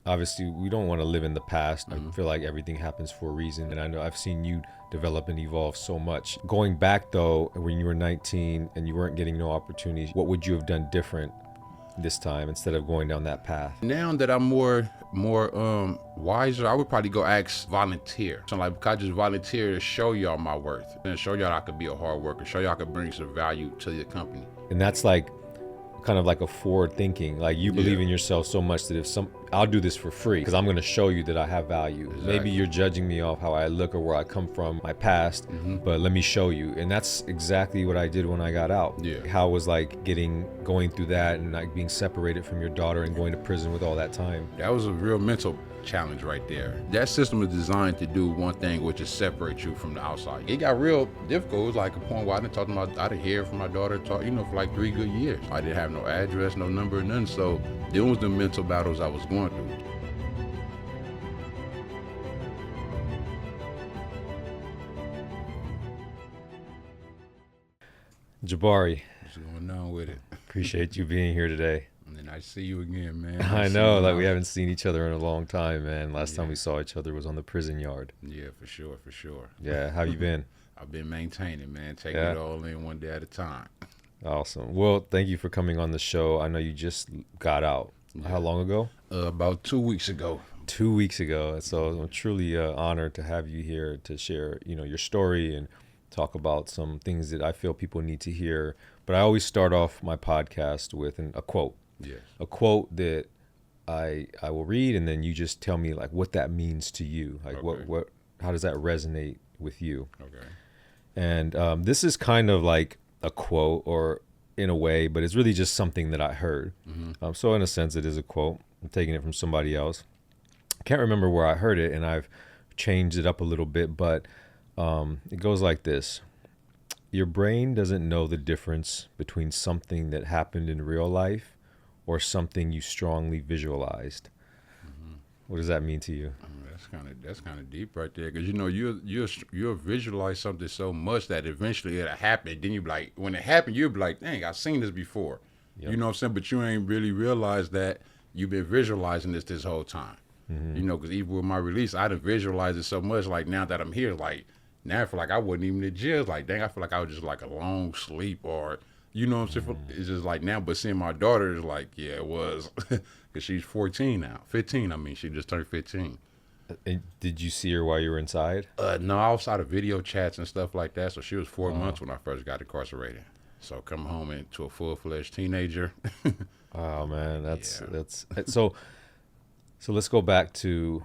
obviously we don't want to live in the past. I feel like everything happens for a reason, and I know I've seen you develop and evolve so much. Going back though, when you were 19 and you weren't getting no opportunities, what would you have done different this time instead of going down that path? Now that I'm more wiser, I would probably go ask volunteer. So like, I just volunteer to show y'all my worth and show y'all I could be a hard worker, show y'all I could bring some value to your company. And that's like kind of like a forward thinking, like you believe in yourself so much that if I'll do this for free because I'm going to show you that I have value. Exactly. Maybe you're judging me off how I look or where I come from, my past, but let me show you. And that's exactly what I did when I got out. Yeah. How it was like going through that and like being separated from your daughter and going to prison with all that time. That was a real mental challenge right there. That system is designed to do one thing, which is separate you from the outside. It got real difficult. It was like a point where I didn't hear from my daughter, for like 3 good years. I didn't have no address, no number, nothing. So there was the mental battles I was going through. Jabarri, What's going on with it? appreciate you being here today. And I see you again, man. I know, like we haven't seen each other in a long time, man. Last time we saw each other was on the prison yard. Yeah, for sure. Yeah, how you been? I've been maintaining, man, taking it all in one day at a time. Awesome. Well, thank you for coming on the show. I know you just got out. Yeah. How long ago? About 2 weeks ago. 2 weeks ago. So I'm truly honored to have you here to share, your story and talk about some things that I feel people need to hear. But I always start off my podcast with a quote. Yes. A quote that I will read, and then you just tell me like what that means to you. Like what how does that resonate with you? Okay. And this is kind of like a quote, or in a way, but it's really just something that I heard. So in a sense, it is a quote. I'm taking it from somebody else. I can't remember where I heard it, and I've changed it up a little bit, but it goes like this. Your brain doesn't know the difference between something that happened in real life or something you strongly visualized. What does that mean to you? That's kind of deep right there, because you'll visualize something so much that eventually it'll happen. Then you be like, when it happened, you'll be like, dang, I've seen this before. Yep. You know what I'm saying? But you ain't really realized that you've been visualizing this whole time. Because even with my release, I done visualized it so much. Like now that I'm here, like now I feel like I wasn't even in jail. Like dang, I feel like I was just like a long sleep, or you know what I'm saying? It's just like now, but seeing my daughter is like, yeah, it was, because she's 14 now, 15. I mean, she just turned 15. And did you see her while you were inside? No, outside of video chats and stuff like that. So she was 4 months when I first got incarcerated. So coming home into a full-fledged teenager. Oh man, that's so let's go back to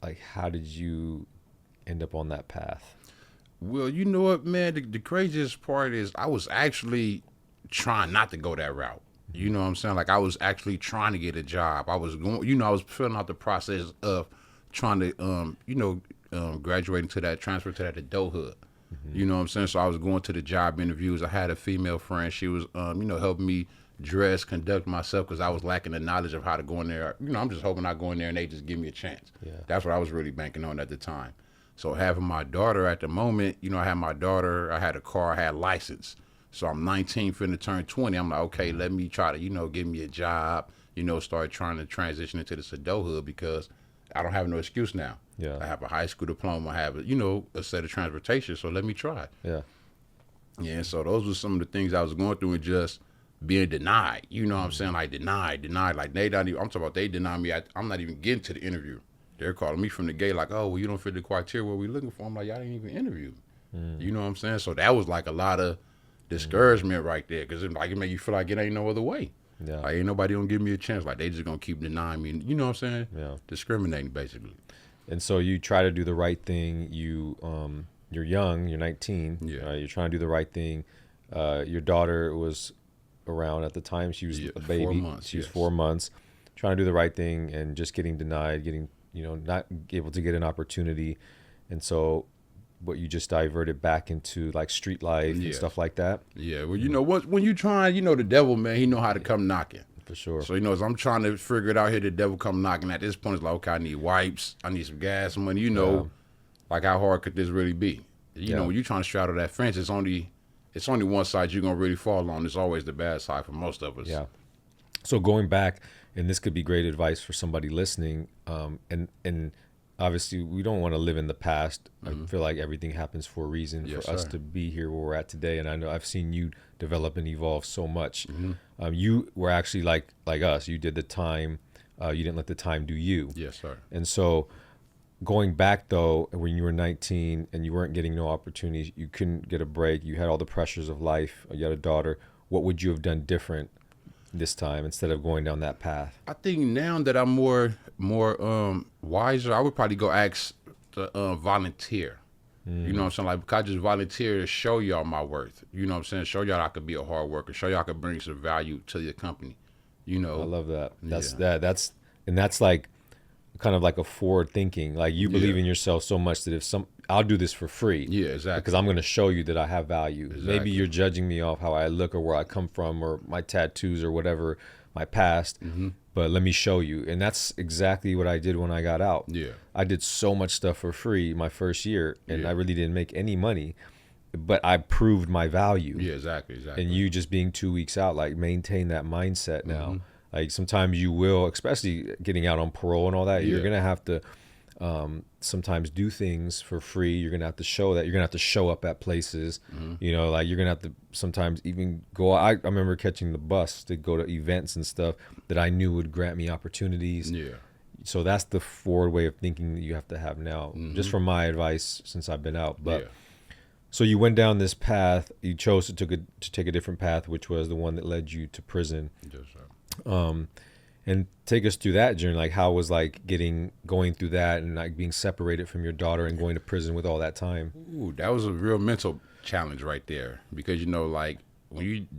like, how did you end up on that path? Well, you know what, man, the craziest part is I was actually trying not to go that route. You know what I'm saying? Like I was actually trying to get a job. I was going, I was filling out the process of trying to, graduating to that, transfer to that adulthood. You know what I'm saying? So I was going to the job interviews. I had a female friend. She was, helping me dress, conduct myself, because I was lacking the knowledge of how to go in there. I'm just hoping I go in there and they just give me a chance. Yeah. That's what I was really banking on at the time. So having my daughter at the moment, I had my daughter, I had a car, I had license. So I'm 19, finna turn 20. I'm like, okay, let me try to, give me a job, start trying to transition into this adulthood, because I don't have no excuse now. Yeah. I have a high school diploma. I have, a set of transportation. So let me try it. Yeah. Yeah. So those were some of the things I was going through, and just being denied. You know what I'm saying? Like denied. Like I'm talking about they denied me. I'm not even getting to the interview. They're calling me from the gate like, oh, well, you don't fit the criteria what we're looking for. I'm like, y'all didn't even interview me. You know what I'm saying? So that was like a lot of discouragement right there, because it made you feel like it ain't no other way. Yeah. Like ain't nobody gonna give me a chance. Like they just gonna keep denying me. You know what I'm saying? Yeah. Discriminating basically. And so you try to do the right thing. You're young. You're 19. Yeah. You're trying to do the right thing. Your daughter was around at the time. She was a baby. 4 months. She was 4 months. Trying to do the right thing and just getting denied, not able to get an opportunity. And so what, you just diverted back into like street life and stuff like that? Yeah. Well, when you try, the devil, man, he know how to come knocking. For sure. So, as I'm trying to figure it out here, the devil come knocking. At this point, it's like, okay, I need wipes. I need some gas money. Like how hard could this really be? When you're trying to straddle that fence, it's only one side you're going to really fall on. It's always the bad side for most of us. Yeah. So going back, and this could be great advice for somebody listening, and obviously we don't want to live in the past. I feel like everything happens for a reason, Yes, for us sir. to be here where we're at today. And I know I've seen you develop and evolve so much. You were actually like us. You did the time. You didn't let the time do you. Yes, sir. And so going back though, when you were 19 and you weren't getting no opportunities, you couldn't get a break. You had all the pressures of life. You had a daughter. What would you have done different this time instead of going down that path? I think now that I'm more wiser, I would probably go ask to volunteer. You know what I'm saying? Like, because I just volunteer to show y'all my worth. You know what I'm saying? Show y'all I could be a hard worker. Show y'all I could bring some value to your company. You know? I love that. That's Yeah. that's like kind of like a forward thinking. Like you believe Yeah. in yourself so much that I'll do this for free. Yeah, exactly. Because I'm going to show you that I have value. Maybe Exactly. you're judging me off how I look or where I come from or my tattoos or whatever, my past. But let me show you. And that's exactly what I did when I got out. Yeah. I did so much stuff for free my first year, and Yeah. I really didn't make any money, but I proved my value. Yeah, exactly. And you just being 2 weeks out, like maintain that mindset now. Like sometimes you will, especially getting out on parole and all that, you're Yeah. going to have to sometimes do things for free. You're going to have to show that. You're going to have to show up at places, you know, like you're going to have to sometimes even go. I remember catching the bus to go to events and stuff that I knew would grant me opportunities. Yeah. So that's the forward way of thinking that you have to have now, just from my advice since I've been out. But Yeah. so you went down this path. You chose to take a different path, which was the one that led you to prison. Yes, sir. And take us through that journey. Like how was like going through that and like being separated from your daughter and going to prison with all that time? Ooh, that was a real mental challenge right there, because you know, like when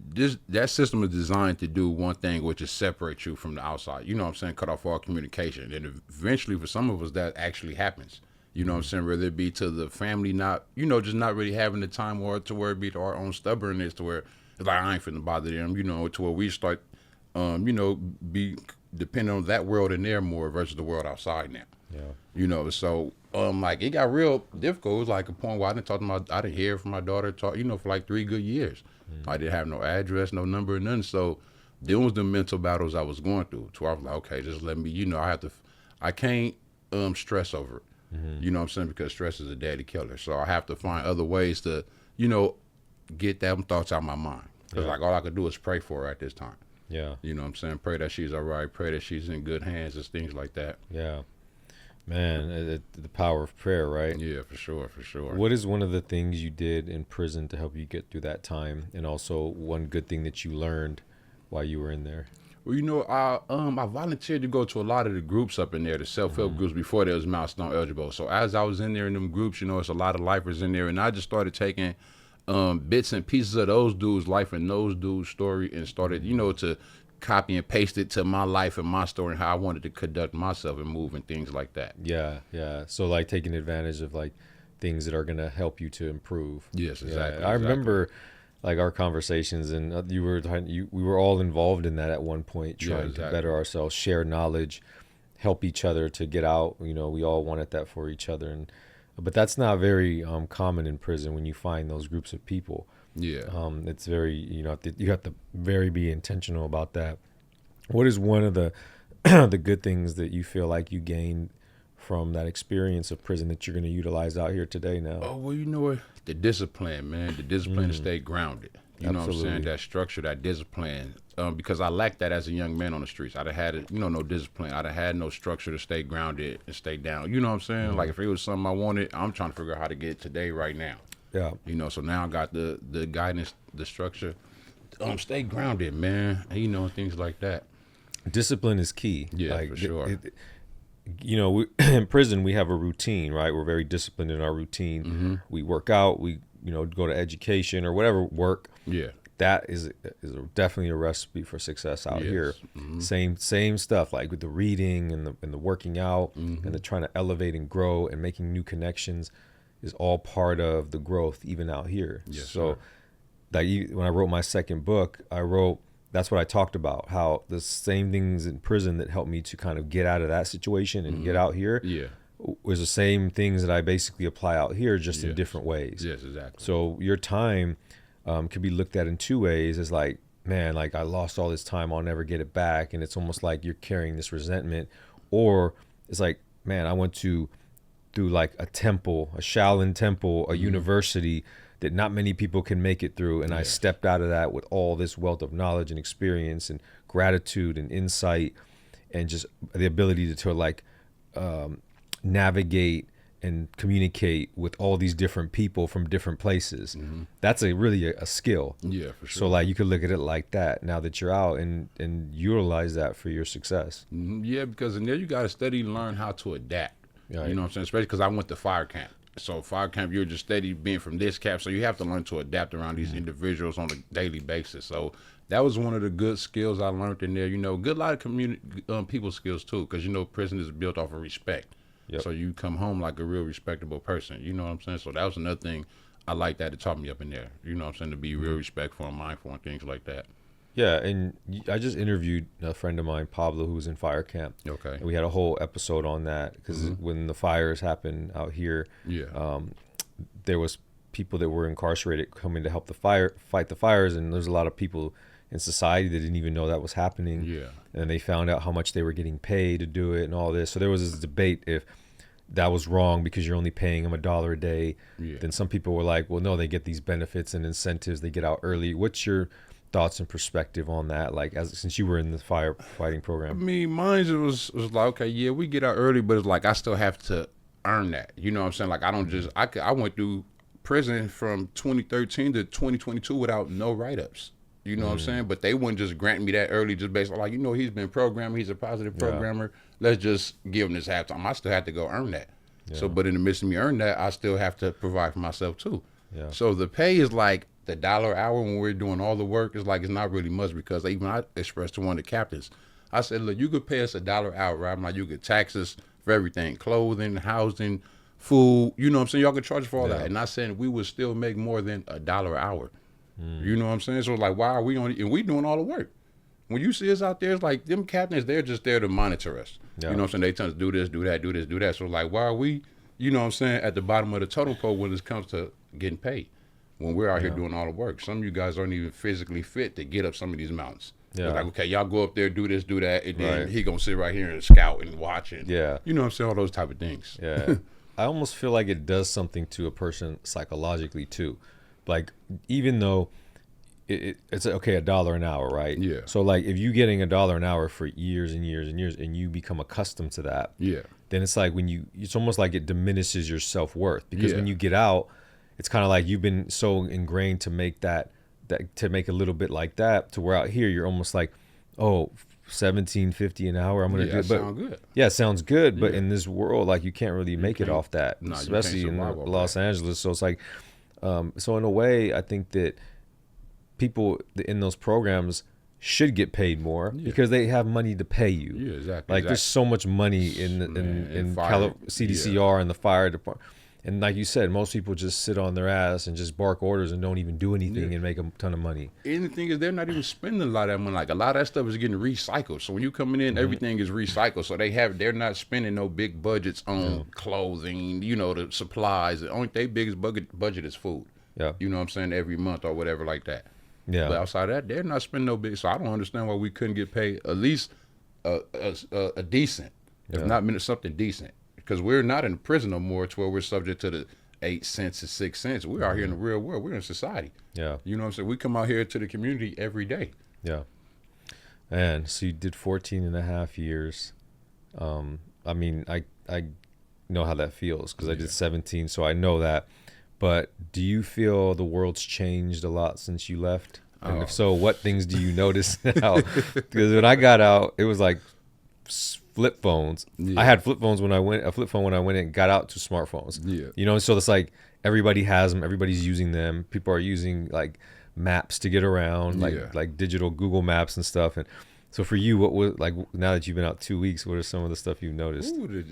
that system is designed to do one thing, which is separate you from the outside. You know what I'm saying? Cut off all communication, and eventually, for some of us, that actually happens. You know what I'm saying? Whether it be to the family, not just not really having the time, or to where it be to our own stubbornness, to where it's like I ain't finna bother them. You know, to where we start, be depending on that world in there more versus the world outside now. Yeah. You know, so like it got real difficult. It was like a point where I didn't hear from my daughter for like 3 good years. I didn't have no address, no number, nothing. So there was the mental battles I was going through. So I was like, okay, just let me, I can't stress over it. You know what I'm saying? Because stress is a daddy killer. So I have to find other ways to, get them thoughts out of my mind. Because like all I could do is pray for her at this time. Yeah. You know what I'm saying? Pray that she's all right. Pray that she's in good hands and things like that. Yeah. Man, the power of prayer, right? Yeah, for sure, for sure. What is one of the things you did in prison to help you get through that time? And also one good thing that you learned while you were in there? Well, I volunteered to go to a lot of the groups up in there, the self-help groups, before there was milestone eligible. So as I was in there in them groups, it's a lot of lifers in there, and I just started taking bits and pieces of those dudes' life and those dudes' story and started, to copy and paste it to my life and my story and how I wanted to conduct myself and move and things like that. Yeah, yeah. So like taking advantage of like things that are going to help you to improve. Yes, exactly. I remember like our conversations, and we were all involved in that at one point, trying to better ourselves, share knowledge, help each other to get out. We all wanted that for each other, but that's not very common in prison when you find those groups of people. Yeah. It's very, you have to very be intentional about that. What is one of the the good things that you feel like you gained from that experience of prison that you're going to utilize out here today now? Oh, well, you know what? The discipline, man. The discipline to stay grounded. You know what I'm saying? That structure, that discipline. Because I lacked that as a young man on the streets. I'd have had, no discipline. I'd have had no structure to stay grounded and stay down. You know what I'm saying? Like if it was something I wanted, I'm trying to figure out how to get it today, right now. Yeah. So now I got the guidance, the structure. Stay grounded, man. And, things like that. Discipline is key. Yeah, for sure. In prison, we have a routine, right? We're very disciplined in our routine. We work out, we, go to education or whatever work. Yeah. That is definitely a recipe for success out here. Same stuff, like with the reading and the working out and the trying to elevate and grow and making new connections is all part of the growth even out here. Yes, so sir. like when I wrote my second book, that's what I talked about, how the same things in prison that helped me to kind of get out of that situation and get out here was the same things that I basically apply out here, just in different ways. Yes, exactly. So your time could be looked at in two ways, as like man, like I lost all this time, I'll never get it back. And it's almost like you're carrying this resentment. Or it's like, man, I went through like a temple, a Shaolin temple, a university that not many people can make it through. And I stepped out of that with all this wealth of knowledge and experience and gratitude and insight and just the ability to like navigate and communicate with all these different people from different places. That's really a skill. Yeah, for sure. So like you could look at it like that now that you're out and utilize that for your success. Yeah, because in there you got to study and learn how to adapt. Right. You know what I'm saying? Especially because I went to fire camp. So fire camp, you're just steady being from this camp. So you have to learn to adapt around these individuals on a daily basis. So that was one of the good skills I learned in there. You know, good lot of community people skills too, because you know prison is built off of respect. Yep. So you come home like a real respectable person. You know what I'm saying? So that was another thing I like that it taught me up in there. You know what I'm saying? To be real respectful and mindful and things like that. Yeah, and I just interviewed a friend of mine, Pablo, who was in fire camp. Okay. And we had a whole episode on that because when the fires happened out here, there was people that were incarcerated coming to help fight the fires, and there's a lot of people in society that didn't even know that was happening. Yeah. And they found out how much they were getting paid to do it and all this. So there was this debate if that was wrong because you're only paying them $1 a day. Yeah. Then some people were like, well, no, they get these benefits and incentives. They get out early. What's your thoughts and perspective on that? Like, since you were in the firefighting I program. mean, mine was like, okay, yeah, we get out early, but it's like I still have to earn that. You know what I'm saying? Like I don't just I went through prison from 2013 to 2022 without no write-ups. You know what I'm saying? But they wouldn't just grant me that early just based on like, you know, he's been programmer, he's a positive programmer. Let's just give him this halftime. I still had to go earn that. So, but in the midst of me earning that, I still have to provide for myself too. Yeah. So the pay is like the $1 an hour when we're doing all the work is like, it's not really much because even I expressed to one of the captains, I said, look, you could pay us $1 an hour, right? I'm like, you could tax us for everything, clothing, housing, food, you know what I'm saying? Y'all could charge for all that. And I said, we would still make more than $1 an hour. You know what I'm saying? So like, why are we on, and we doing all the work. When you see us out there, it's like them captains, they're just there to monitor us. You know what I'm saying? They tell us do this, do that, do this, do that. So like, why are we, you know what I'm saying, at the bottom of the totem pole when it comes to getting paid? When we're out here doing all the work. Some of you guys aren't even physically fit to get up some of these mountains. It's like, okay, y'all go up there, do this, do that, and then he gonna sit right here and scout and watch it. Yeah. You know what I'm saying? All those type of things. Yeah. I almost feel like it does something to a person psychologically too. Like, even though it's okay, $1 an hour, right? Yeah. So like, if you're getting $1 an hour for years and years and years, and you become accustomed to that, then it's like it's almost like it diminishes your self-worth, because when you get out, it's kind of like you've been so ingrained to make to make a little bit like that, to where out here you're almost like, oh, $17.50 an hour, I'm gonna do it. But sound good. Yeah, it sounds good, but in this world, like, you can't really make it off that, especially in Los Angeles. So it's like, so in a way, I think that people in those programs should get paid more because they have money to pay you. Yeah, exactly. Like there's so much money in CDCR and the fire department. And like you said, most people just sit on their ass and just bark orders and don't even do anything and make a ton of money. And the thing is, they're not even spending a lot of that money. Like, a lot of that stuff is getting recycled. So when you coming in, everything is recycled. So they're not spending no big budgets on clothing, you know, the supplies. The only biggest budget is food. Yeah. You know what I'm saying? Every month or whatever like that. Yeah. But outside of that, they're not spending no big. So I don't understand why we couldn't get paid at least a decent, if not something decent. Because we're not in prison no more to where we're subject to the 8 cents and 6 cents. We're out here in the real world. We're in society. Yeah. You know what I'm saying? We come out here to the community every day. Yeah. And so you did 14 and a half years. I mean, I know how that feels because I did 17, so I know that. But do you feel the world's changed a lot since you left? And if so, what things do you notice now? Because when I got out, it was like flip phones. I had flip phones when I went in and got out to smartphones. You know, so it's like everybody has them, everybody's using them. People are using like maps to get around, like digital Google Maps and stuff. And so for you, what was, like, now that you've been out 2 weeks, what are some of the stuff you've noticed? Ooh,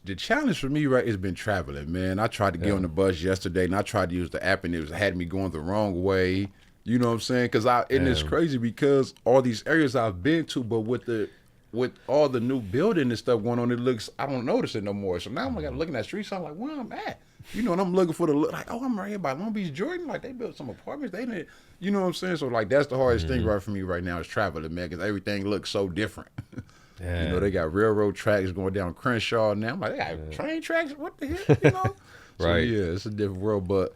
the challenge for me, right, has been traveling, man. I tried to get on the bus yesterday, and I tried to use the app, and it had me going the wrong way. You know what I'm saying? Because it's crazy because all these areas I've been to, but with all the new building and stuff going on, I don't notice it no more. So now I'm like looking at streets, I'm like, where I'm at? you know, and I'm looking for like, oh, I'm right here by Long Beach, Jordan. Like, they built some apartments. They didn't, you know what I'm saying? So, like, that's the hardest thing right for me right now is traveling, man, because everything looks so different. Yeah. You know, they got railroad tracks going down Crenshaw now. I'm like, they got train tracks? What the hell, you know? So, Right. yeah, it's a different world. But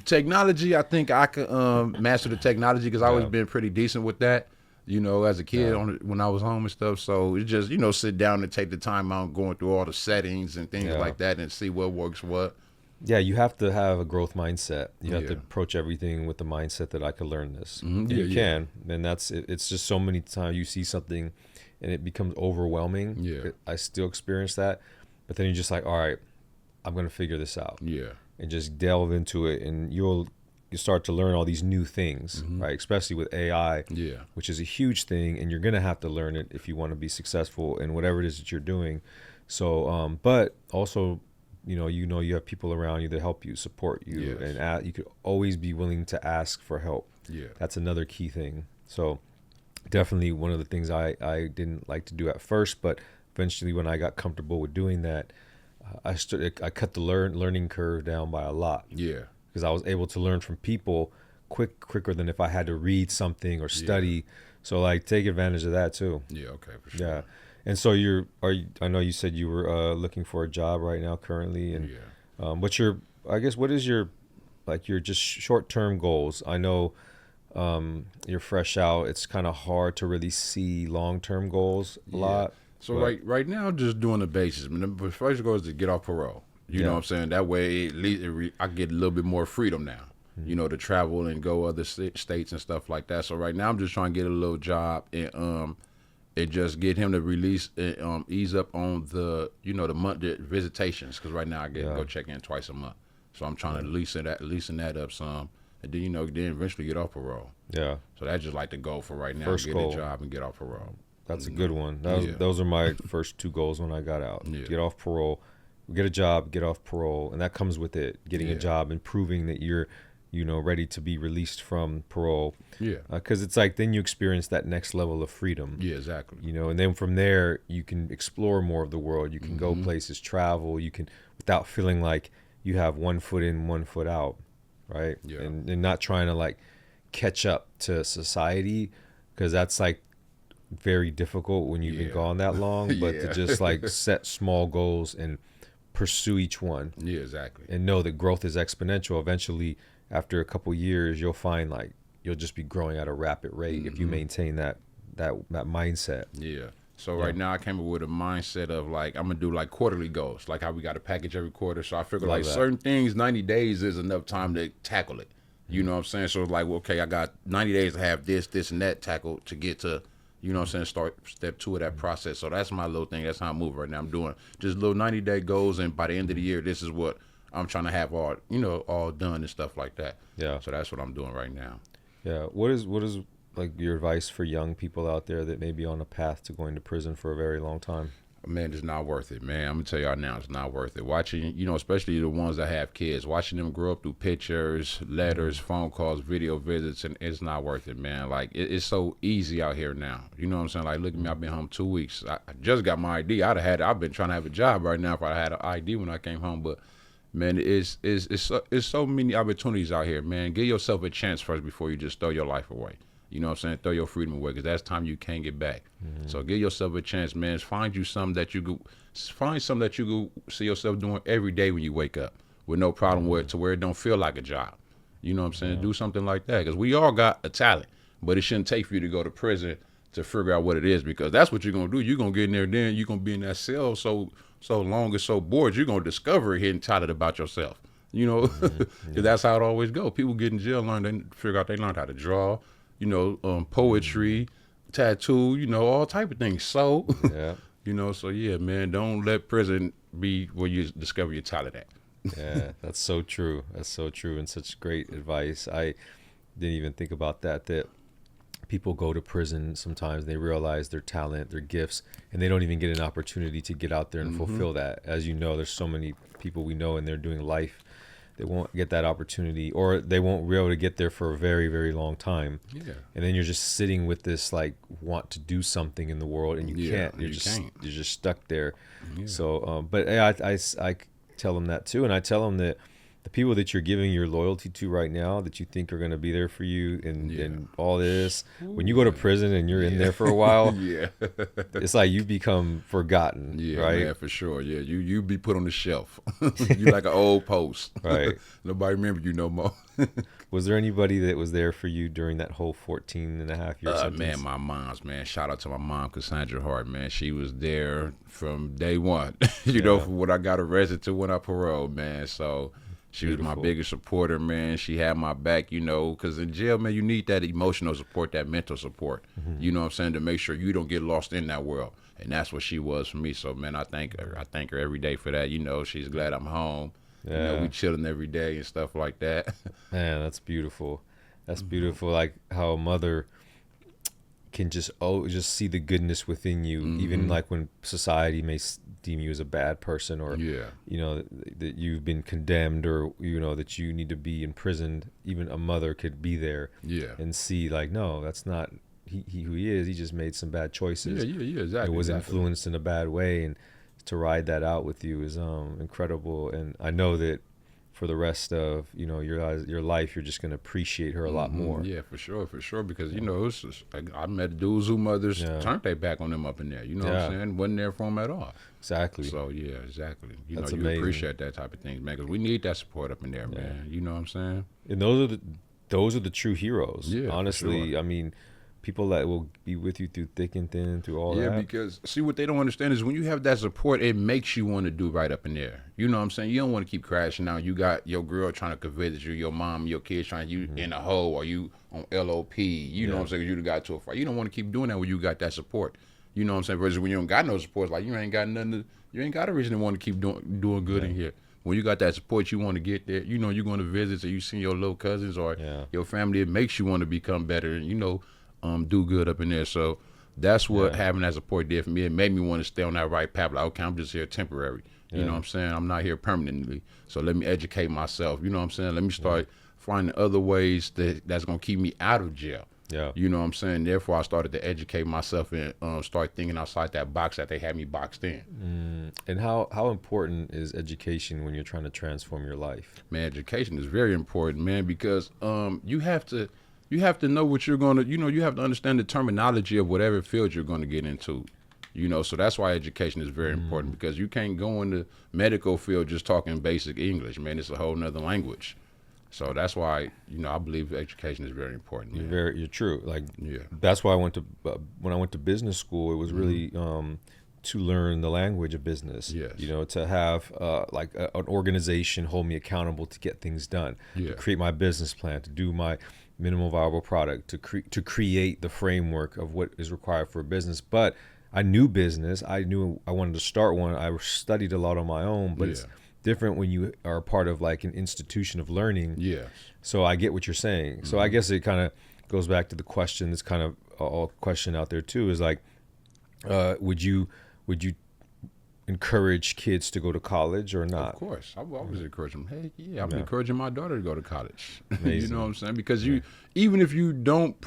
technology, I think I could master the technology because I always been pretty decent with that. You know, as a kid when I was home and stuff. So it's just, you know, sit down and take the time out going through all the settings and things like that and see what works what. Yeah, you have to have a growth mindset. You have to approach everything with the mindset that I could learn this. And you can. And it's just so many times you see something and it becomes overwhelming. Yeah. I still experience that. But then you're just like, all right, I'm going to figure this out. Yeah. And just delve into it, and you start to learn all these new things, right? Especially with AI, which is a huge thing, and you're gonna have to learn it if you want to be successful in whatever it is that you're doing. So, but also, you have people around you that help you, support you, and you could always be willing to ask for help. Yeah, that's another key thing. So, definitely one of the things I didn't like to do at first, but eventually when I got comfortable with doing that. I cut the learning curve down by a lot. Yeah, because I was able to learn from people quicker than if I had to read something or study. Yeah. So like take advantage of that too. Yeah, okay, for sure. Yeah, and so I know you said you were looking for a job right now currently, and what is your just short-term goals? I know you're fresh out. It's kind of hard to really see long-term goals a lot. So right now, just doing the basis. I mean, the first goal is to get off parole. You know what I'm saying? That way, at least I get a little bit more freedom now. You know, to travel and go other states and stuff like that. So right now, I'm just trying to get a little job and just get him to release and ease up on the the monthly visitations because right now I get to go check in twice a month. So I'm trying to loosen that up some, and then then eventually get off parole. Yeah. So that's just like the goal for right now. First get a job and get off parole. That's a good one. Those are my first two goals when I got out. Yeah. Get off parole, get a job, get off parole, and that comes with it. Getting a job and proving that you're, ready to be released from parole. Yeah. Because it's like then you experience that next level of freedom. Yeah, exactly. And then from there you can explore more of the world. You can go places, travel. You can without feeling like you have 1 foot in, 1 foot out, right? Yeah. And not trying to like catch up to society because that's like very difficult when you've been gone that long, but to just like set small goals and pursue each one. Yeah, exactly. And know that growth is exponential. Eventually, after a couple years, you'll find like you'll just be growing at a rapid rate if you maintain that mindset. Yeah. So right now I came up with a mindset of like I'm gonna do like quarterly goals, like how we got a package every quarter. So I figure like certain things, 90 days is enough time to tackle it. You know what I'm saying? So like, well, okay, I got 90 days to have this, and that tackled to get to. You know what I'm saying? Start step 2 of that process. So that's my little thing. That's how I move right now. I'm doing just little 90-day goals, and by the end of the year, this is what I'm trying to have all done and stuff like that. Yeah. So that's what I'm doing right now. Yeah. What is like your advice for young people out there that may be on a path to going to prison for a very long time? Man, it's not worth it, man. I'm gonna tell y'all now, it's not worth it. Watching, especially the ones that have kids, watching them grow up through pictures, letters, phone calls, video visits, and it's not worth it, man. Like it's so easy out here now. You know what I'm saying? Like, look at me, I've been home 2 weeks. I just got my ID. I've been trying to have a job right now if I had an ID when I came home. But man, it's so many opportunities out here, man. Give yourself a chance first before you just throw your life away. You know what I'm saying? Throw your freedom away because that's time you can't get back. So give yourself a chance, man. Find something that you go see yourself doing every day when you wake up with no problem with it to where it don't feel like a job. You know what I'm saying? Do something like that because we all got a talent, but it shouldn't take for you to go to prison to figure out what it is because that's what you're going to do. You're going to get in there, then you're going to be in that cell so long and so bored, you're going to discover a hidden talent about yourself. Because that's how it always goes. People get in jail, they figure out they learned how to draw, poetry, tattoo, all type of things. So, so yeah, man, don't let prison be where you discover your talent at. Yeah, that's so true. That's so true and such great advice. I didn't even think about that people go to prison sometimes, they realize their talent, their gifts, and they don't even get an opportunity to get out there and fulfill that. As you know, there's so many people we know and they're doing life. They won't get that opportunity, or they won't be able to get there for a very, very long time. Yeah. And then you're just sitting with this like want to do something in the world, and you can't. You're just stuck there. Yeah. So, but I tell them that too. And I tell them that the people that you're giving your loyalty to right now, that you think are going to be there for you and all this, when you go to prison and you're in there for a while, it's like you become forgotten, right? Yeah, for sure. Yeah, you be put on the shelf. You like an old post. Right. Nobody remember you no more. Was there anybody that was there for you during that whole 14 and a half year sentence? Man, my mom's, man. Shout out to my mom, Cassandra Hart, man. She was there from day one, you know, from when I got arrested to when I paroled, man. So she was my biggest supporter, man. She had my back, you know, because in jail, man, you need that emotional support, that mental support, you know what I'm saying, to make sure you don't get lost in that world. And that's what she was for me. So, man, I thank her. I thank her every day for that. You know, she's glad I'm home. You know, we chilling every day and stuff like that. Man, that's beautiful. That's beautiful. Like how a mother can just see the goodness within you, even like when society may deem you as a bad person, or you know that you've been condemned, or you know that you need to be imprisoned. Even a mother could be there, and see like, no, that's not he who he is. He just made some bad choices. Exactly. It was influenced in a bad way, and to ride that out with you is incredible. And I know that for the rest of, you know, your life, you're just going to appreciate her a lot more. Yeah, for sure. Because, you know, it's just, I met dudes who mothers turned their back on them up in there. You know what I'm saying? Wasn't there for them at all. Exactly. So, yeah, exactly. You That's know, you amazing. Appreciate that type of thing, man, because we need that support up in there, man. You know what I'm saying? And those are the true heroes. Yeah, honestly, sure. I mean, people that will be with you through thick and thin, through all that. Yeah, because see, what they don't understand is when you have that support, it makes you want to do right up in there. You know what I'm saying? You don't want to keep crashing out. You got your girl trying to convince you, your mom, your kids trying you in a hole, or you on LOP. You know what I'm saying? You got to a fight. You don't want to keep doing that when you got that support. You know what I'm saying? Versus when you don't got no support, it's like you ain't got nothing. You ain't got a reason to want to keep doing good in here. When you got that support, you want to get there. You know, you're going to visit, so you see your little cousins or your family. It makes you want to become better. And, you know, do good up in there. So that's what having that support did for me. It made me want to stay on that right path. Like, okay, I'm just here temporary. You know what I'm saying? I'm not here permanently. So let me educate myself. You know what I'm saying? Let me start finding other ways that's going to keep me out of jail. Yeah. You know what I'm saying? Therefore, I started to educate myself and start thinking outside that box that they had me boxed in. And how important is education when you're trying to transform your life? Man, education is very important, man, because you have to know what you're going to, you know, you have to understand the terminology of whatever field you're going to get into, you know, so that's why education is very important, because you can't go in the medical field just talking basic English, man. It's a whole nother language. So that's why, you know, I believe education is very important. You're true. Like, that's why I went to, when I went to business school, it was really to learn the language of business. Yes. You know, to have like an organization hold me accountable to get things done, to create my business plan, to do my minimal viable product, to create the framework of what is required for a business. But I knew business. I knew I wanted to start one. I studied a lot on my own, but it's different when you are a part of like an institution of learning. Yeah. So I get what you're saying. So I guess it kind of goes back to the question. That's kind of a question out there too, is like, would you encourage kids to go to college or not? Of course. I always encourage them. Hey, I'm encouraging my daughter to go to college. You know what I'm saying? Because even if you don't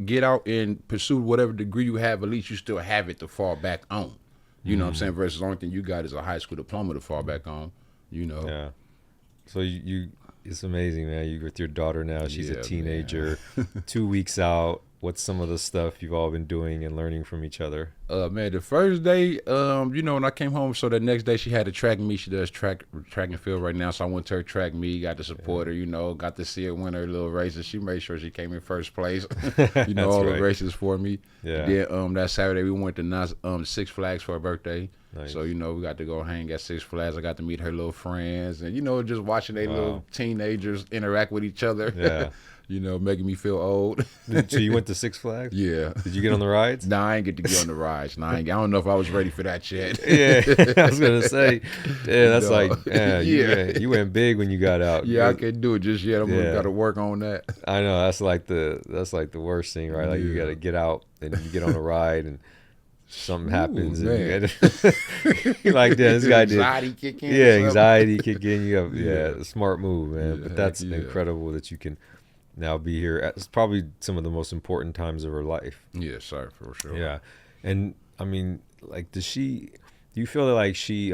get out and pursue whatever degree you have, at least you still have it to fall back on. You know what I'm saying? Versus the only thing you got is a high school diploma to fall back on, you know? Yeah. So you it's amazing, man. You with your daughter now. She's a teenager, 2 weeks out. What's some of the stuff you've all been doing and learning from each other? Man, the first day, you know, when I came home, so the next day she had to track me. She does track and field right now, so I went to her track me, got to support her, you know, got to see her win her little races. She made sure she came in first place, you know, all the races for me. Yeah. Then that Saturday we went to Six Flags for her birthday. Nice. So, you know, we got to go hang at Six Flags. I got to meet her little friends and, you know, just watching they little teenagers interact with each other. Yeah. You know, making me feel old. So you went to Six Flags? Yeah. Did you get on the rides? Nah, I ain't get to get on the rides. Nah, I don't know if I was ready for that yet. I was going to say, that's you went big when you got out. Yeah, I can't do it just yet. I'm got to work on that. I know, that's like the worst thing, right? Like you got to get out and you get on a ride and something happens. And you're like, this guy did. Anxiety kick in. Yeah, anxiety kick in. You have, a smart move, man. But that's incredible that you can now be here. It's probably some of the most important times of her life. Yes, sir, for sure. Yeah. And I mean, like, do you feel like she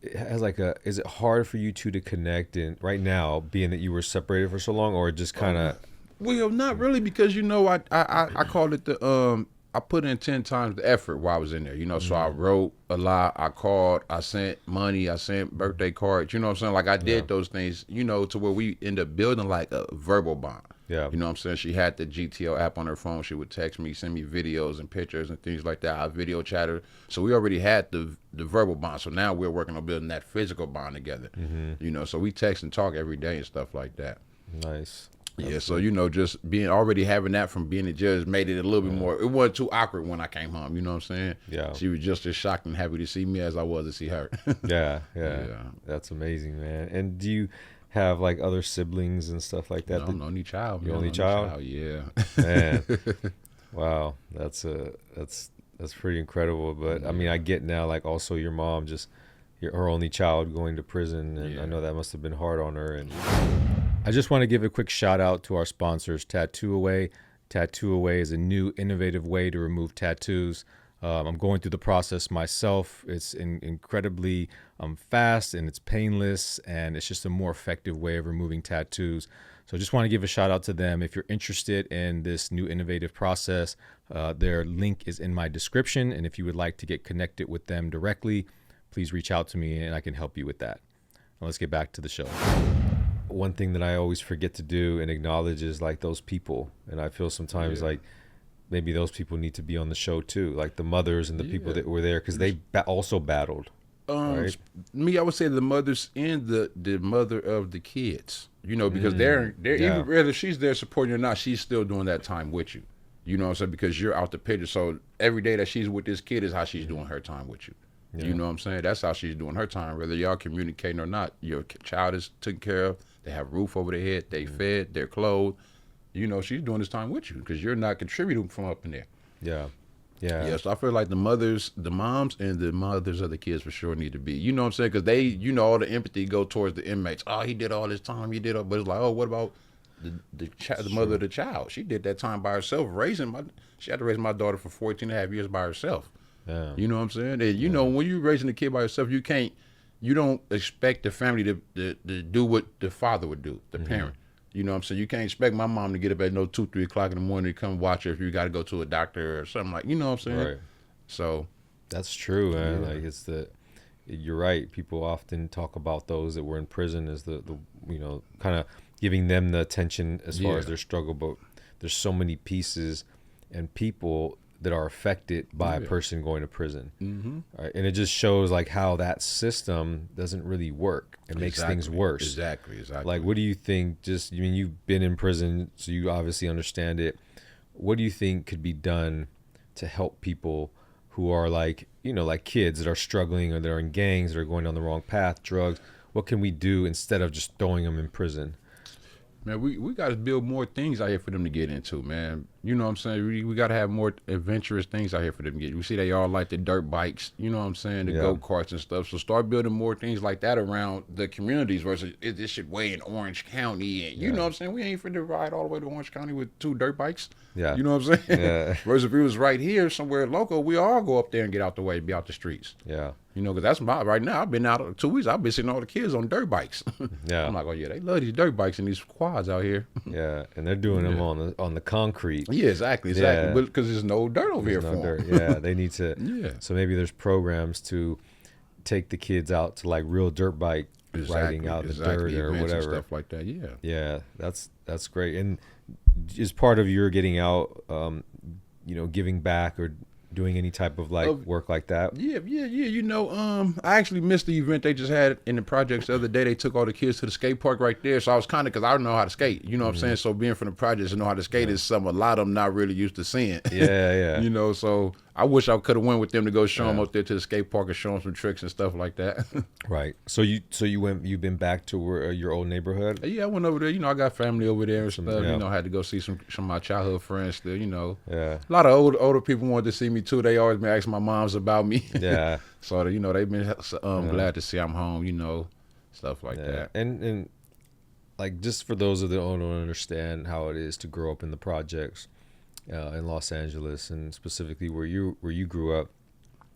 it has like a, is it hard for you two to connect in right now, being that you were separated for so long, or just kind of? Well, not really, because I called it the I put in 10 times the effort while I was in there, so I wrote a lot, I called, I sent money, I sent birthday cards, you know what I'm saying? Like I did those things, to where we end up building like a verbal bond. Yeah. You know what I'm saying? She had the GTO app on her phone. She would text me, send me videos and pictures and things like that. I video chat her. So we already had the verbal bond. So now we're working on building that physical bond together. So we text and talk every day and stuff like that. Nice. Yeah, so just being already having that from being a judge made it a little bit more. It wasn't too awkward when I came home. You know what I'm saying? Yeah. She was just as shocked and happy to see me as I was to see her. Yeah. That's amazing, man. And do you have like other siblings and stuff like that? No, I'm the only child. You only child? Yeah. Man. Wow, that's pretty incredible. But I mean, I get now, like also your mom, just her only child going to prison, and I know that must have been hard on her. And I just want to give a quick shout out to our sponsors, Tattoo Away. Tattoo Away is a new, innovative way to remove tattoos. I'm going through the process myself. It's incredibly fast, and it's painless, and it's just a more effective way of removing tattoos. So I just want to give a shout out to them. If you're interested in this new innovative process, their link is in my description. And if you would like to get connected with them directly, please reach out to me and I can help you with that. Now let's get back to the show. One thing that I always forget to do and acknowledge is like those people. And I feel sometimes like maybe those people need to be on the show too, like the mothers and the people that were there, because they also battled. Right? Me, I would say the mothers and the mother of the kids, because they're even whether she's there supporting you or not, she's still doing that time with you. You know what I'm saying? Because you're out the picture. So every day that she's with this kid is how she's doing her time with you. Yeah. You know what I'm saying? That's how she's doing her time, whether y'all communicating or not. Your child is taken care of. They have a roof over their head. They fed. They're clothed. She's doing this time with you because you're not contributing from up in there. Yeah. So I feel like the moms and the mothers of the kids for sure need to be. You know what I'm saying? Because they, all the empathy go towards the inmates. Oh, he did all this time. But it's like, oh, what about the mother of the child? She did that time by herself, she had to raise my daughter for 14 and a half years by herself. Yeah. You know what I'm saying? And when you're raising a kid by yourself, you don't expect the family to do what the father would do, the parent. You know what I'm saying? You can't expect my mom to get up at 2, 3 o'clock in the morning to come watch her if you got to go to a doctor or something like, you know what I'm saying? Right. So. That's true, man. Like you're right. People often talk about those that were in prison as the kind of giving them the attention as far as their struggle. But there's so many pieces and people that are affected by a person going to prison. Right? And it just shows like how that system doesn't really work. It makes things worse. Exactly. Like, what do you think, you've been in prison, so you obviously understand it. What do you think could be done to help people who are like kids that are struggling or that are in gangs that are going down the wrong path, drugs? What can we do instead of just throwing them in prison? Man, we got to build more things out here for them to get into, man. You know what I'm saying? We got to have more adventurous things out here for them to get. We see they all like the dirt bikes, you know what I'm saying, the go-karts and stuff. So start building more things like that around the communities versus this shit way in Orange County. And you know what I'm saying? We ain't finna ride all the way to Orange County with 2 dirt bikes. Yeah. You know what I'm saying? Yeah. Versus if it was right here somewhere local, we all go up there and get out the way, be out the streets. Yeah. Because that's right now. I've been out 2 weeks. I've been seeing all the kids on dirt bikes. Yeah. I'm like, oh yeah, they love these dirt bikes and these quads out here. Yeah, and they're doing them on the concrete. Yeah, exactly. Yeah. But because there's no dirt over here for them. Yeah, they need to. Yeah. So maybe there's programs to take the kids out to like real dirt bike riding out in the dirt or whatever, and stuff like that. Yeah. Yeah, that's great. And is part of your getting out, giving back or doing any type of work like that? Yeah. I actually missed the event they just had in the projects the other day. They took all the kids to the skate park right there. So I was because I don't know how to skate. You know what I'm saying? So being from the projects and know how to skate is something a lot of them not really used to seeing. Yeah. So I wish I could have went with them to go show them up there to the skate park and show them some tricks and stuff like that. Right. So you've been back to where your old neighborhood? Yeah, I went over there. I got family over there and stuff. I had to go see some of my childhood friends still. Yeah. A lot of older people wanted to see me too. They always been asking my moms about me. Yeah. So they've been glad to see I'm home. Stuff like that. And like just for those that don't understand how it is to grow up in the projects in Los Angeles and specifically where you grew up,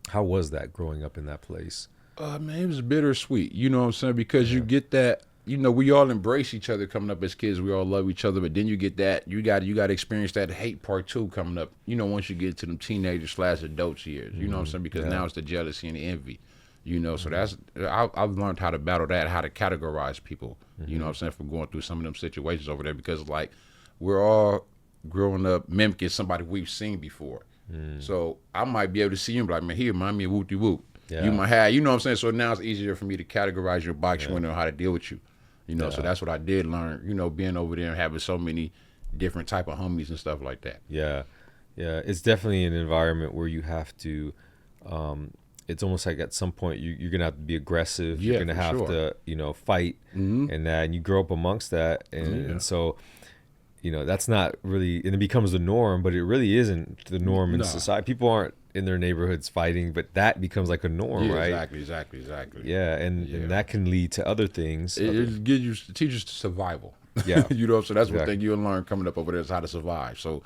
how was that growing up in that place? Man, it was bittersweet. You know what I'm saying? Because you get that. You know, we all embrace each other coming up as kids. We all love each other, but then you get that. You got to experience that hate part too coming up. You know, once you get to them teenager/adults years. You know what I'm saying? Because now it's the jealousy and the envy. You know, so that's I've learned how to battle that, how to categorize people. You know what I'm saying, from going through some of them situations over there, because like we're all growing up mimicking somebody we've seen before. So I might be able to see him like, man, he remind me of Whoopty Whoop. Yeah. You might have, you know what I'm saying? So now it's easier for me to categorize your box when I know how to deal with you. You know, so that's what I did learn, you know, being over there and having so many different type of homies and stuff like that. Yeah. Yeah. It's definitely an environment where you have to, it's almost like at some point you're going to have to be aggressive. You're going to have to, you know, fight and you grow up amongst that. And so, you know, that's not really, and it becomes the norm, but it really isn't the norm in society. People aren't in their neighborhoods fighting, but that becomes like a norm, right? Exactly. Yeah, and that can lead to other things. It teaches survival. Yeah. You know, so that's one thing you'll learn coming up over there is how to survive. So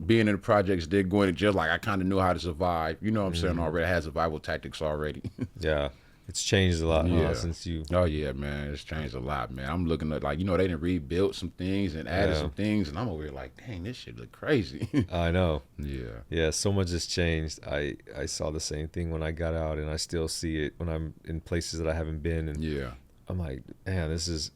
being in the projects, going to jail, like I kind of knew how to survive. You know what I'm saying? Already had survival tactics already. Yeah. It's changed a lot since you. Oh yeah, man, it's changed a lot, man. I'm looking at, like, you know, they done rebuilt some things and added some things, and I'm over here like, dang, this shit look crazy. I know. Yeah, so much has changed. I saw the same thing when I got out, and I still see it when I'm in places that I haven't been. And I'm like, man, this is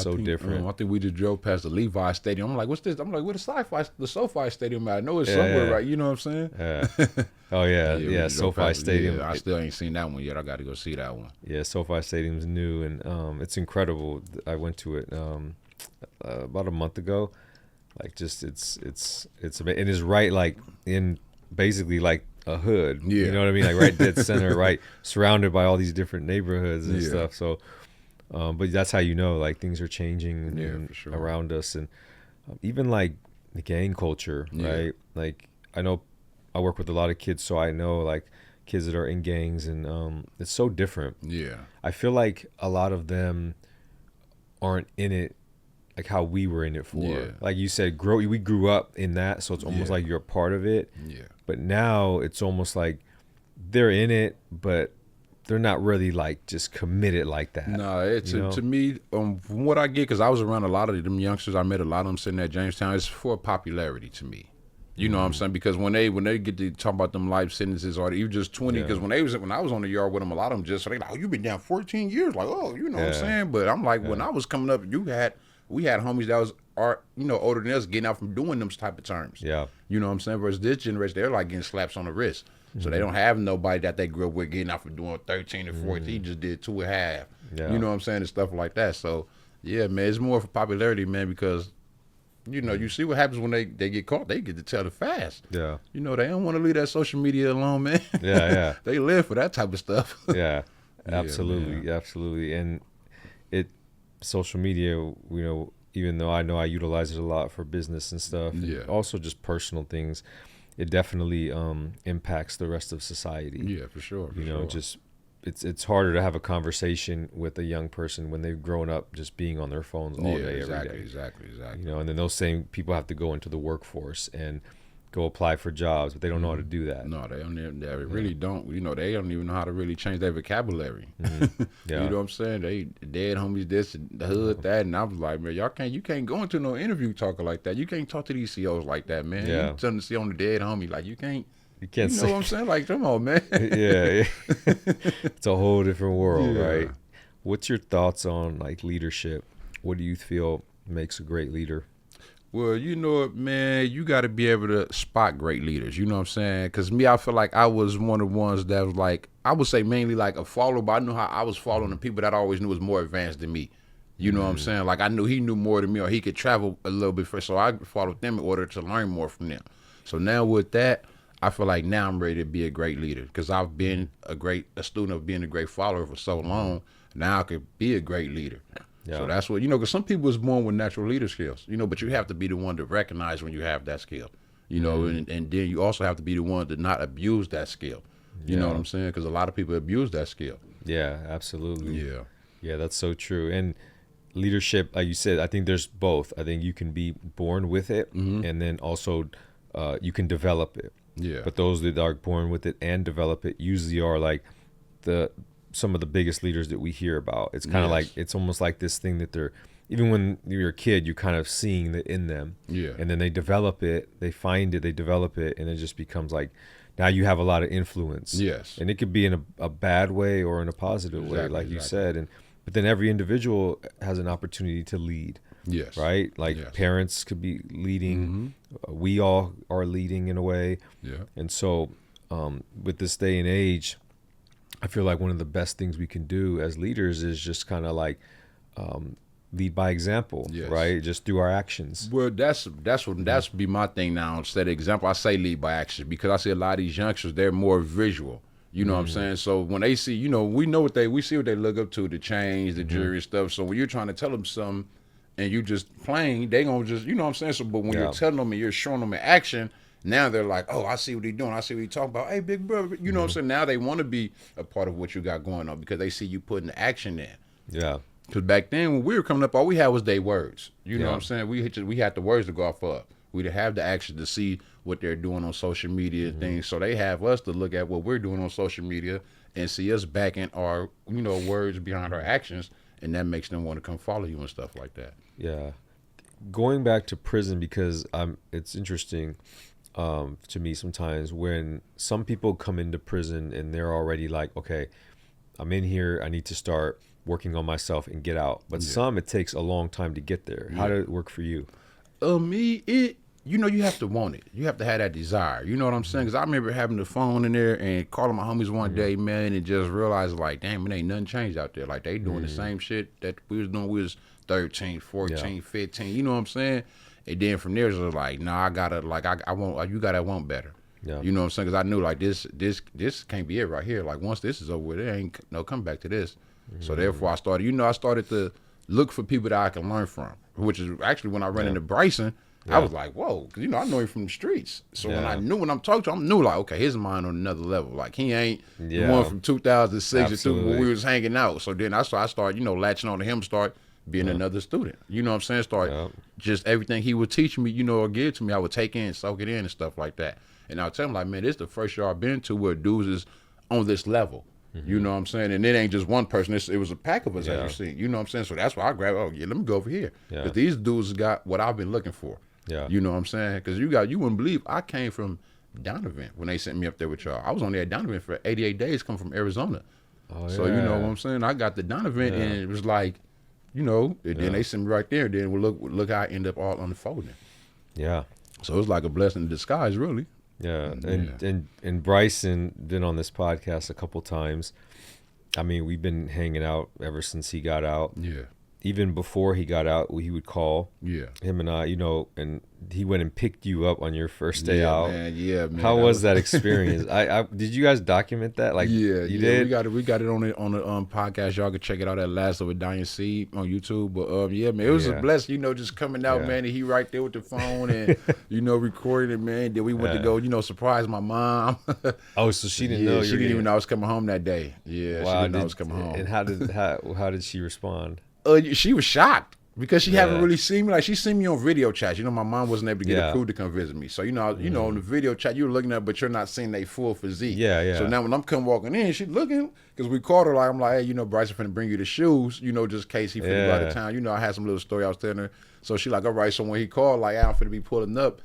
so different. I think we just drove past the Levi Stadium. I'm like, what's this? I'm like, where the SoFi Stadium at? I know it's somewhere, right? You know what I'm saying? Yeah. Oh yeah, SoFi Stadium. Yeah, I still ain't seen that one yet. I got to go see that one. Yeah, SoFi Stadium's new, and it's incredible. I went to it about a month ago. Like, just it's amazing. And it's right, like, in basically like a hood. You know what I mean? Like right dead center, right, surrounded by all these different neighborhoods and stuff. So. But that's how you know, like, things are changing for sure. around us, and even like the gang culture, right? Like, I know I work with a lot of kids, so I know like kids that are in gangs, and it's so different. Yeah, I feel like a lot of them aren't in it like how we were in it for. Yeah. Like you said, we grew up in that, so it's almost like you're a part of it. Yeah. But now it's almost like they're in it, but they're not really like just committed like that. No, it's to me, from what I get, because I was around a lot of them youngsters, I met a lot of them sitting at Jamestown. It's for popularity to me. You know what I'm saying? Because when they get to talk about them life sentences, or even just 20, because when I was on the yard with them, a lot of them just, so they like, oh, you've been down 14 years, like, oh, you know what I'm saying? But I'm like, when I was coming up, we had homies that was older than us getting out from doing them type of terms. Yeah. You know what I'm saying? Versus this generation, they're like getting slaps on the wrist. So they don't have nobody that they grew up with getting out for doing 13 or 14. He just did 2.5. Yeah. You know what I'm saying? And stuff like that. So, yeah, man, it's more for popularity, man, because, you know, you see what happens when they get caught. They get to tell it fast. Yeah. You know, they don't want to leave that social media alone, man. Yeah. They live for that type of stuff. Yeah, absolutely. Absolutely. And social media, you know, even though I utilize it a lot for business and stuff, and also just personal things, it definitely impacts the rest of society. Yeah, for sure. You know, just it's harder to have a conversation with a young person when they've grown up just being on their phones all day, every day. Exactly. You know, and then those same people have to go into the workforce and go apply for jobs, but they don't know how to do that. No, they really don't. You know, they don't even know how to really change their vocabulary. Yeah. You know what I'm saying? They dead homies, this, the hood, that, and I was like, man, you can't go into no interview talking like that. You can't talk to these CEOs like that, man. Yeah. You tell them to see on the dead homie, like you can't. You You know what I'm saying? Like, come on, man. Yeah. It's a whole different world, right? What's your thoughts on like leadership? What do you feel makes a great leader? Well, you know what, man, you got to be able to spot great leaders. You know what I'm saying? Because me, I feel like I was one of the ones that was like, I would say mainly like a follower, but I knew how I was following the people that I always knew was more advanced than me. You know what I'm saying? Like, I knew he knew more than me, or he could travel a little bit further, so I followed them in order to learn more from them. So now with that, I feel like now I'm ready to be a great leader, because I've been a student of being a great follower for so long. Now I could be a great leader. Yeah. So that's what, you know, because some people is born with natural leader skills, you know, but you have to be the one to recognize when you have that skill, you know, and then you also have to be the one to not abuse that skill. You know what I'm saying? Because a lot of people abuse that skill. Yeah, absolutely. Yeah. Yeah, that's so true. And leadership, like you said, I think there's both. I think you can be born with it, and then also you can develop it. Yeah. But those that are born with it and develop it usually are like the some of the biggest leaders that we hear about. It's kind of like, it's almost like this thing that they're, even when you're a kid, you're kind of seeing it in them. Yeah. And then they develop it, they find it, they develop it, and it just becomes like, now you have a lot of influence. Yes. And it could be in a bad way or in a positive way, like you said. But then every individual has an opportunity to lead. Yes. Right? Like parents could be leading. We all are leading in a way. Yeah. And so with this day and age, I feel like one of the best things we can do as leaders is just kind of like lead by example, right? Just through our actions. Well, that's be my thing now. Instead of example, I say lead by action, because I see a lot of these youngsters, they're more visual. You know what I'm saying? So when they see, you know, we see what they look up to, the change, the jury stuff. So when you're trying to tell them something and you just playing, they gonna just, you know what I'm saying? So, but when you're telling them and you're showing them in action, now they're like, oh, I see what he's doing. I see what he's talking about. Hey, big brother, you know what I'm saying? Now they want to be a part of what you got going on because they see you putting the action in. Yeah. Because back then when we were coming up, all we had was their words. You know what I'm saying? We had the words to go off of. We didn't have the action to see what they're doing on social media and things. So they have us to look at what we're doing on social media and see us backing our, you know, words behind our actions, and that makes them want to come follow you and stuff like that. Yeah. Going back to prison, because it's interesting to me sometimes when some people come into prison and they're already like, okay, I'm in here, I need to start working on myself and get out. But some, it takes a long time to get there. How did it work for you? You know, you have to want it. You have to have that desire. You know what I'm saying? Because I remember having the phone in there and calling my homies one day, man, and just realized, like, damn, it ain't nothing changed out there. Like, they doing the same shit that we was doing. We was 13, 14, 15. You know what I'm saying? And then from there, it was like, nah, I gotta, like, I want, you gotta want better. Yeah. You know what I'm saying? Because I knew, like, this can't be it right here. Like, once this is over with, there ain't no come back to this. So therefore, I started to look for people that I can learn from, which is actually when I ran into Bryson. I was like, whoa, because, you know, I know him from the streets. So when I'm talking to him, I knew, like, okay, his mind on another level. Like, he ain't the one from 2006 when we was hanging out. So then I started, you know, latching on to him, start being another student. You know what I'm saying? Start just everything he would teach me, you know, or give to me, I would take in, soak it in and stuff like that. And I'll tell him, like, man, this is the first year I've been to where dudes is on this level. You know what I'm saying? And it ain't just one person. It was a pack of us that you've seen. You know what I'm saying? So that's why I grabbed, let me go over here. Because these dudes got what I've been looking for. Yeah. You know what I'm saying? Because you wouldn't believe, I came from Donovan when they sent me up there with y'all. I was only at Donovan for 88 days, coming from Arizona. So you know what I'm saying? I got the Donovan and it was like, you know, and then they sent me right there. Then look how I end up all unfolding. Yeah. So it was like a blessing in disguise, really. Yeah. And Bryson been on this podcast a couple times. I mean, we've been hanging out ever since he got out. Yeah. Even before he got out, he would call him and I, you know, and he went and picked you up on your first day out. Man. How was that experience? I did you guys document that? Like, you did? We got it on the podcast. Y'all can check it out at Last of a Dying Seed on YouTube. But man, it was a blessing, you know, just coming out, man, and he right there with the phone and you know, recording it, man. Then we went to go, you know, surprise my mom. Oh, so she didn't know? She didn't even know I was coming home that day. Yeah, wow, she didn't know I was coming home. And how did she respond? She was shocked because she haven't really seen me. Like, she seen me on video chats. You know, my mom wasn't able to get a crew to come visit me. So, you know, on the video chat, you were looking at, but you're not seeing their full physique. So now when I'm come walking in, she looking, because we called her, like, I'm like, hey, you know, Bryson finna bring you the shoes, you know, just in case he finna go out of town. You know, I had some little story I was telling her. So she like, all right. So when he called, like, I'm finna be pulling up,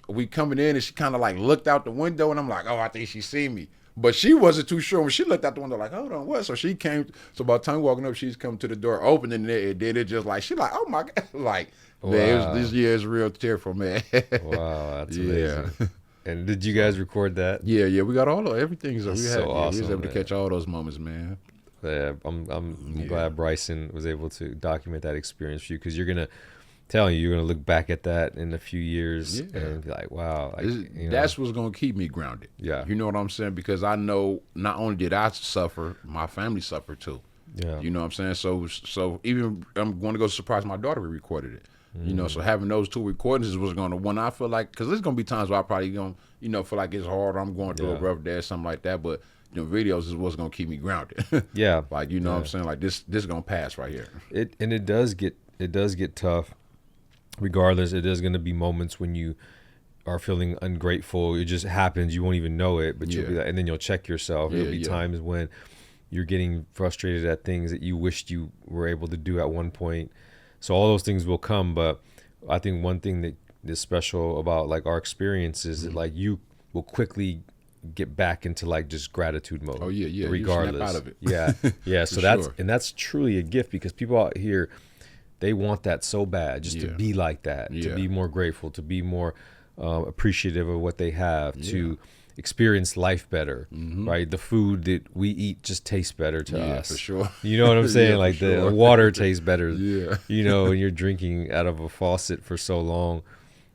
we coming in and she kind of like looked out the window and I'm like, oh, I think she seen me. But she wasn't too sure. When she looked out the window, like, hold on, what? So she came. So by the time walking up, she's come to the door, opening it, and then it just like, she like, oh my God. Like, man, this year is real tearful, man. Wow, that's amazing. And did you guys record that? Yeah, we got everything. So awesome, we was able to catch all those moments, man. Yeah, I'm glad Bryson was able to document that experience for you, because you're gonna look back at that in a few years and be like, wow. That's what's going to keep me grounded. Yeah. You know what I'm saying? Because I know not only did I suffer, my family suffered too. Yeah. You know what I'm saying? So even I'm going to go surprise my daughter, we recorded it. You know, so having those two recordings was going to, when I feel like, because there's going to be times where I probably going to, you know, feel like it's hard, or I'm going through a rough day or something like that, but the videos is what's going to keep me grounded. Yeah. Like, you know what I'm saying? Like, this is going to pass right here. It does get tough. Regardless, it is going to be moments when you are feeling ungrateful. It just happens. You won't even know it, but you'll be like, and then you'll check yourself. There'll be times when you're getting frustrated at things that you wished you were able to do at one point. So all those things will come, but I think one thing that is special about like our experience is that like you will quickly get back into like just gratitude mode. Oh yeah, regardless. You snap out of it. Yeah. So that's truly a gift, because people out here, they want that so bad, just to be like that, to be more grateful, to be more appreciative of what they have, to experience life better, right? The food that we eat just tastes better to us. For sure. You know what I'm saying? Like sure. the water tastes better. Yeah. You know, when you're drinking out of a faucet for so long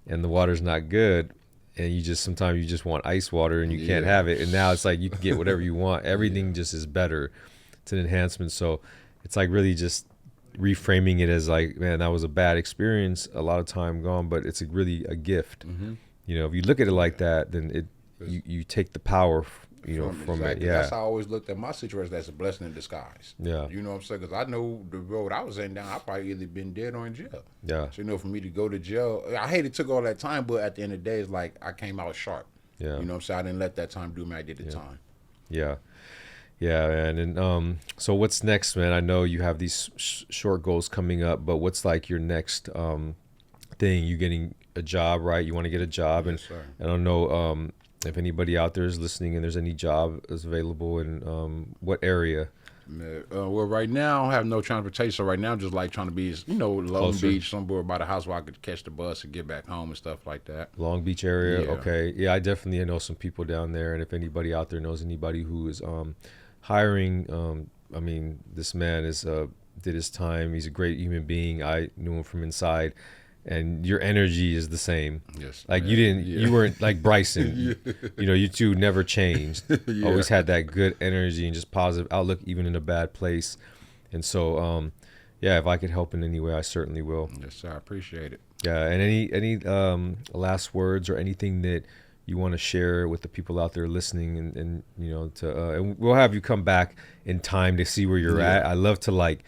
and the water's not good, and sometimes you just want ice water and you can't have it. And now it's like you can get whatever you want. Everything just is better. It's an enhancement. So it's like really just reframing it as like, man, that was a bad experience, a lot of time gone, but it's really a gift. You know, if you look at it like that, then you take the power, from it. Yeah. That's how I always looked at my situation as a blessing in disguise. Yeah. You know what I'm saying? Because I know the road I was in down, I probably either been dead or in jail. Yeah. So, for me to go to jail, I hate it took all that time, but at the end of the day, it's like I came out sharp. Yeah. You know what I'm saying? I didn't let that time do me. I did the time. Yeah. Yeah, man. And so what's next, man? I know you have these short goals coming up, but what's like your next thing? You getting a job, right? You want to get a job. Yes, sir. And I don't know if anybody out there is listening and there's any job that's available in what area. Well, right now I have no transportation, so right now I'm just like trying to be, Long Closer. Beach, somewhere by the house where I could catch the bus and get back home and stuff like that. Long Beach area. Yeah. Okay. Yeah, I definitely know some people down there. And if anybody out there knows anybody who is hiring, I mean, this man did his time. He's a great human being. I knew him from inside. And your energy is the same. Yes. Like you weren't like Bryson. You two never changed. Always had that good energy and just positive outlook, even in a bad place. And so, if I could help in any way, I certainly will. Yes, sir. I appreciate it. Yeah. And any last words or anything that you want to share with the people out there listening, and and we'll have you come back in time to see where you're at. I love to like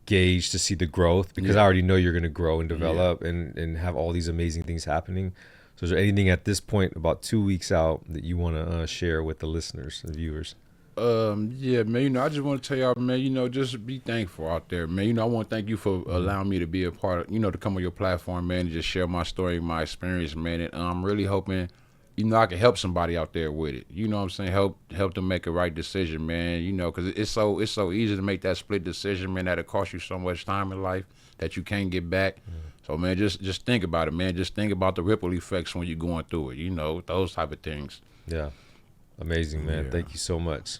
gauge to see the growth, because I already know you're going to grow and develop and have all these amazing things happening. So is there anything at this point, about 2 weeks out, that you want to share with the listeners and viewers? Man, I just want to tell y'all, man, just be thankful out there, man. I want to thank you for allowing me to be a part of, to come on your platform, man, and just share my story, my experience, man. And I'm really hoping, I can help somebody out there with it. You know what I'm saying? Help them make a right decision, man. Because it's so easy to make that split decision, man, that'll cost you so much time in life that you can't get back. So, man, just think about it, man. Just think about the ripple effects when you're going through it, those type of things. Yeah. Amazing, man. Thank you so much.